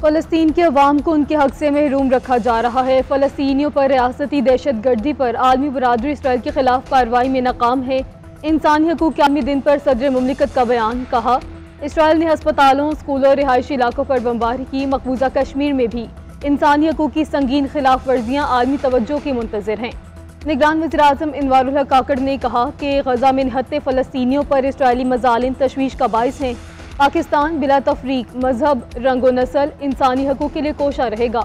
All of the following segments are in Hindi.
फ़लस्तीन के अवाम को उनके हक से महरूम रखा जा रहा है। फ़लस्तीनियों पर रियासती दहशत गर्दी पर आलमी बरादरी इसराइल के खिलाफ कार्रवाई में नाकाम है। इंसानी हकूक़ के आलमी दिन पर सदर मुमलिकत का बयान। कहा, इसराइल ने अस्पतालों, स्कूलों और रिहायशी इलाकों पर बमबारी की। मकबूजा कश्मीर में भी इंसानी हकूक़ की संगीन खिलाफ वर्जियाँ आलमी तवज्जो की मुंतज़िर हैं। निगरान वज़ीर-ए-आज़म अनवारुल हक काकड़ ने कहा कि गजा में निहत्ते फ़लस्तीनियों पर इसराइली मज़ालिम तशवीश का बाइस हैं। पाकिस्तान बिला तफरीक मजहब, रंग व नस्ल इंसानी हकूक़ के लिए कोशा रहेगा।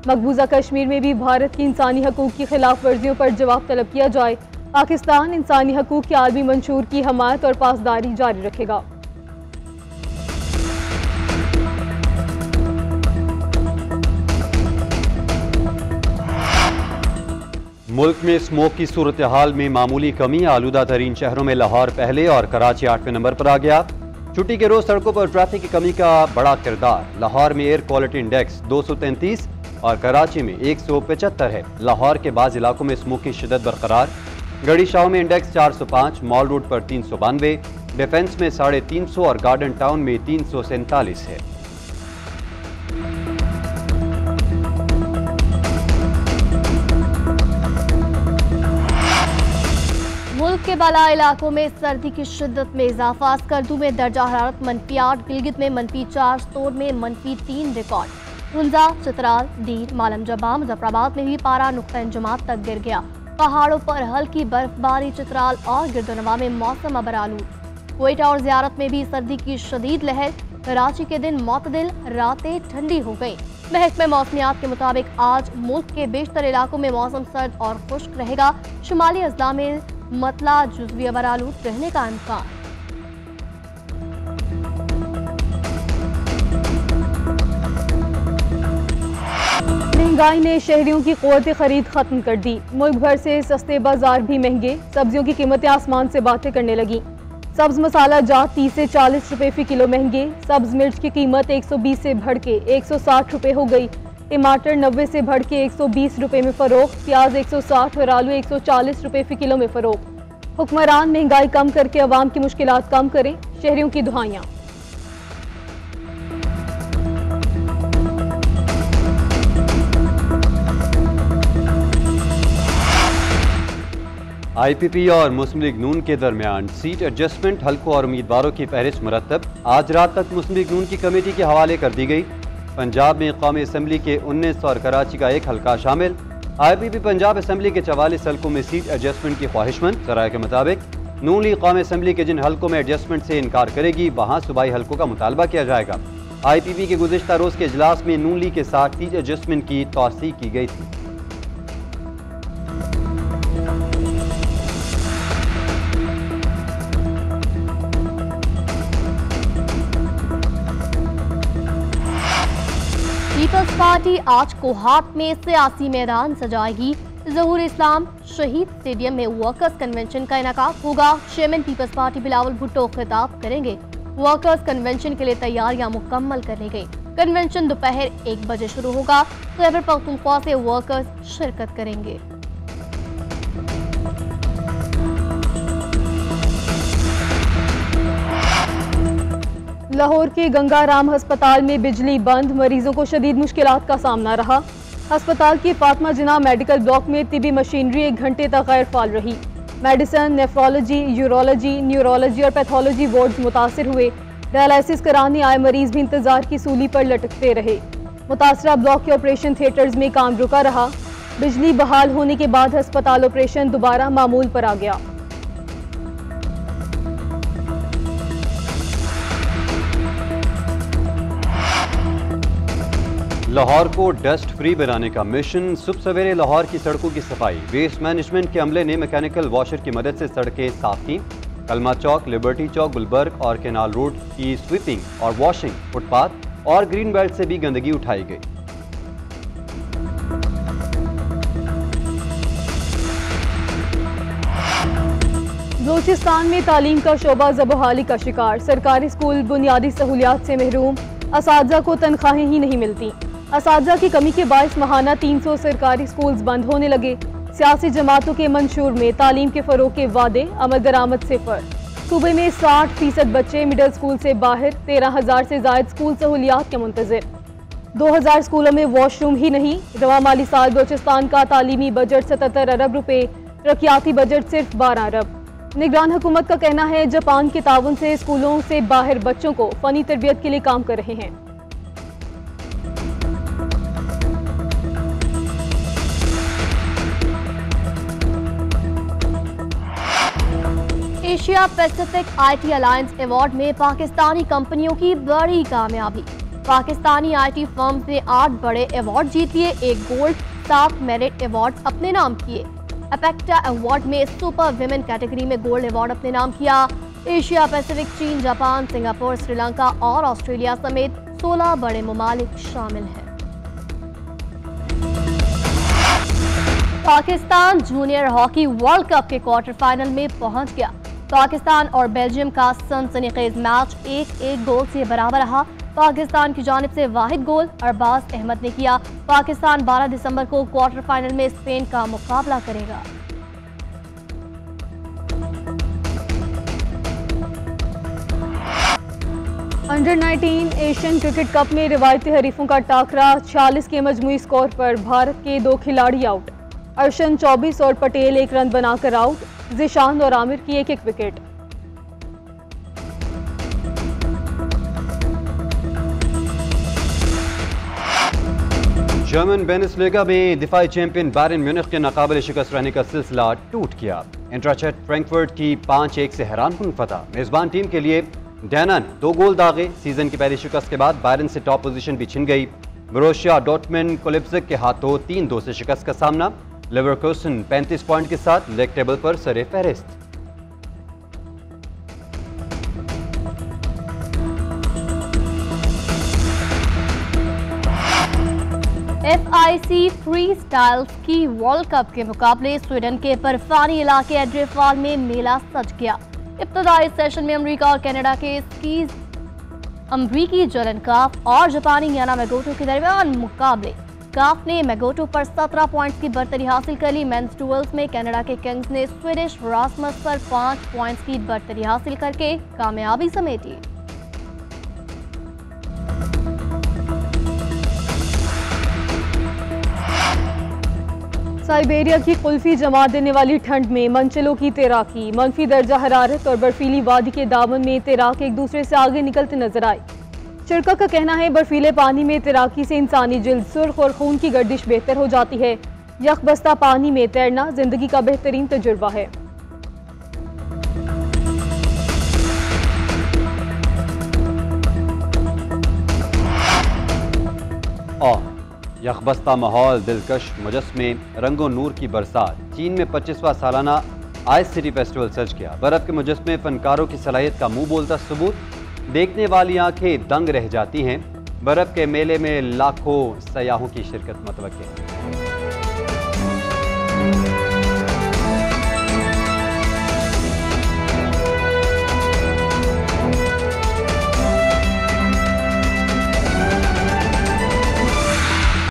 मकबूजा कश्मीर में भी भारत की इंसानी हकूक़ की खिलाफ वर्जियों पर जवाब तलब किया जाए। पाकिस्तान इंसानी हकूक़ के आलमी मंशूर की हमायत और पासदारी जारी रखेगा। मुल्क में स्मोक की सूरत हाल में मामूली कमी। आलूदा तरीन शहरों में लाहौर पहले और कराची 8वें नंबर पर आ गया। छुट्टी के रोज सड़कों पर ट्रैफिक की कमी का बड़ा किरदार। लाहौर में एयर क्वालिटी इंडेक्स 233 और कराची में 175 है। लाहौर के बाद इलाकों में स्मोक की शिद्दत बरकरार। गढ़ी शाह में इंडेक्स 405, मॉल रोड पर 392, डिफेंस में 350 और गार्डन टाउन में 347 है। मुल्क के बाला इलाकों में सर्दी की शिद्दत में इजाफा। स्कर्दू में दर्जा हरारत -8, गिलगित में -4, सोर में -3 रिकॉर्ड। हुंजा, चित्राल, डीर, मालम जबा, मुजफ्फराबाद में भी पारा नुक्ता इंजमात तक गिर गया। पहाड़ों पर हल्की बर्फबारी। चित्राल और गिरदोनवा में मौसम अबरालूद। क्वेटा और ज़ियारत में भी सर्दी की शदीद लहर। कराची के दिन मोतदिल, रातें ठंडी हो गई। महकमे मौसमियात के मुताबिक आज मुल्क के बेशतर इलाकों में मौसम सर्द और खुश्क रहेगा। शुमाली अजला में मतला जुज़वी अबरालूद रहने का इम्कान। महंगाई ने शहरियों की क़ुव्वत खरीद खत्म कर दी। मुल्क भर से सस्ते बाजार भी महंगे। सब्जियों की कीमतें आसमान से बातें करने लगी। सब्ज मसाला जात 30 से 40 रुपए फी किलो महंगे। सब्ज मिर्च की कीमत 120 से बढ़ के 160 रुपए हो गई। टमाटर 90 से बढ़ के 120 रुपए में फरोख्त। प्याज 160 और आलू 140 रुपए फी किलो में फरोख्त। हुक्मरान महंगाई कम करके अवाम की मुश्किलात कम करें, शहरियों की दुआएं। IPP और मुस्लिम लीग नून के दरमियान सीट एडजस्टमेंट, हल्कों और उम्मीदवारों की फहरिस्त मुरतब। आज रात तक मुस्लिम लीग नून की कमेटी के हवाले कर दी गई। पंजाब में कौमी असम्बली के 19 और कराची का एक हल्का शामिल। IPP पंजाब असम्बली के 44 हल्कों में सीट एडजस्टमेंट की ख्वाहिशमंद। सराय के मुताबिक नून लीग कौमी असम्बली के जिन हल्कों में एडजस्टमेंट से इनकार करेगी वहाँ सूबाई हल्कों का मुतालबा किया जाएगा। IPP के गुज़िश्ता रोज के इजलास में नून लीग के साथ सीट एडजस्टमेंट की तौसीक की गई थी। पीपल्स पार्टी आज कोहाट में सियासी मैदान सजाएगी। ज़हूर इस्लाम शहीद स्टेडियम में वर्कर्स कन्वेंशन का इनेकाद होगा। Chairman people's party Bilawal Bhutto खिताब करेंगे। वर्कर्स कन्वेंशन के लिए तैयारियां मुकम्मल कर ली गई। कन्वेंशन दोपहर 1 बजे शुरू होगा। खैबर पख्तूनख्वा से वर्कर्स शिरकत करेंगे। लाहौर के गंगाराम अस्पताल में बिजली बंद। मरीजों को शदीद मुश्किलात का सामना रहा। अस्पताल के फातिमा जिन्ना मेडिकल ब्लॉक में तिबी मशीनरी 1 घंटे तक गैर फाल रही। मेडिसिन, नेफ्रोलॉजी, यूरोलॉजी, न्यूरोलॉजी और पैथोलॉजी वार्ड्स मुतासर हुए। डायलिसिस कराने आए मरीज भी इंतजार की सूली पर लटकते रहे। मुतासरा ब्लॉक के ऑपरेशन थिएटर्स में काम रुका रहा। बिजली बहाल होने के बाद अस्पताल ऑपरेशन दोबारा मामूल पर आ गया। लाहौर को डस्ट फ्री बनाने का मिशन। सुबह सवेरे लाहौर की सड़कों की सफाई। वेस्ट मैनेजमेंट के अमले ने मैकेनिकल वॉशर की मदद से सड़कें साफ की। कलमा चौक, लिबर्टी चौक, गुलबर्ग और केनाल रोड की स्वीपिंग और वॉशिंग। फुटपाथ और ग्रीन बेल्ट से भी गंदगी उठाई गई। बलूचिस्तान में तालीम का शोबा ज़बहाली का शिकार। सरकारी स्कूल बुनियादी सहूलियात से महरूम। असातिज़ा को तनख्वाहें ही नहीं मिलती। असातिज़ा की कमी के बायस माहाना 300 सरकारी स्कूल्स बंद होने लगे। सियासी जमातों के मंशूर में तालीम के फ़रोग़ के वादे, अमल दरामद सिफर। सूबे में 60% बच्चे मिडिल स्कूल से बाहर। 13,000 से ज़ायद स्कूल सहूलियात के मुंतज़िर। 2000 स्कूलों में वॉशरूम ही नहीं। रवा माली साल बलूचिस्तान का तालीमी बजट 77 अरब रुपए, तरक्याती बजट सिर्फ 12 अरब। निगरान हुकूमत का कहना है जापान के ताउन से स्कूलों से बाहर बच्चों को फनी तरबियत के लिए काम कर रहे हैं। Asia Pacific IT alliance award में पाकिस्तानी कंपनियों की बड़ी कामयाबी। पाकिस्तानी आईटी फर्म्स ने 8 बड़े अवार्ड जीत लिए, 1 गोल्ड, 7 मेरिट अवार्ड अपने नाम किए। अपेक्टा अवार्ड में सुपर विमेन कैटेगरी में गोल्ड अवार्ड अपने नाम किया। एशिया पैसिफिक चीन, जापान, सिंगापुर, श्रीलंका और ऑस्ट्रेलिया समेत 16 बड़े ममालिक शामिल हैं। Pakistan junior hockey world cup के क्वार्टर फाइनल में पहुंच गया। पाकिस्तान और बेल्जियम का सनसनीखेज मैच 1-1 गोल से बराबर रहा। पाकिस्तान की जानिब से वाहिद गोल अरबाज अहमद ने किया। पाकिस्तान 12 दिसंबर को क्वार्टर फाइनल में स्पेन का मुकाबला करेगा। अंडर 19 एशियन क्रिकेट कप में रिवायती हरीफों का टाकरा, 46 के मजमूई स्कोर पर भारत के 2 खिलाड़ी आउट। अर्शन 24 और पटेल 1 रन बनाकर आउट। जिशान और आमिर की 1-1 विकेट। जर्मन बुंदेसलीगा में दिफाई चैंपियन बायरन म्यूनिख के नाकाबिल शिकस्त रहने का सिलसिला टूट गया। इंट्राचेट फ्रैंकफर्ट की 5-1 से हैरानकुन फतह। मेजबान टीम के लिए डैना ने 2 गोल दागे। सीजन की पहली शिकस्त के बाद बायरन से टॉप पोजीशन भी छिन गई। बोरुसिया डॉर्टमुंड को लिप्जिग के हाथों 3-2 से शिकस्त का सामना। लेवरकुसन 35 पॉइंट के साथ लीग टेबल पर सरे फहरिस्त। FIC free style ski world cup के मुकाबले स्वीडन के बर्फानी इलाके एड्रेफाल में मेला सज गया। इब्तदाई सेशन में अमेरिका और कनाडा के स्कीज अमरीकी जलन काफ और जापानी याना मैगोटो के दरमियान मुकाबले। काफ ने मैगोटो पर 17 पॉइंट्स की बरतरी हासिल कर ली। मेंस डुअल्स में कनाडा के किंग्स ने स्वीडिश रासमस पर 5 पॉइंट्स की बरतरी हासिल करके कामयाबी समेटी। साइबेरिया की कुल्फी जमा देने वाली ठंड में मंचलों की तैराकी। मनफी दर्जा हरारत और बर्फीली वादी के दामन में तैराक एक दूसरे से आगे निकलते नजर आए। शिरका का कहना है बर्फीले पानी में तैराकी से इंसानी जिल्द सुर्ख और खून की गर्दिश बेहतर हो जाती है। यकबस्ता पानी में तैरना जिंदगी का बेहतरीन तजुर्बा है। और यकबस्ता माहौल, दिलकश मुजस्मे, रंगो नूर की बरसात। चीन में 25वां सालाना आइस सिटी फेस्टिवल सज गया। बर्फ के मुजस्मे फनकारों की सलाहियत का मुंह बोलता सबूत। देखने वाली आंखें दंग रह जाती हैं। बर्फ के मेले में लाखों सयाहों की शिरकत मुतवक्किल है।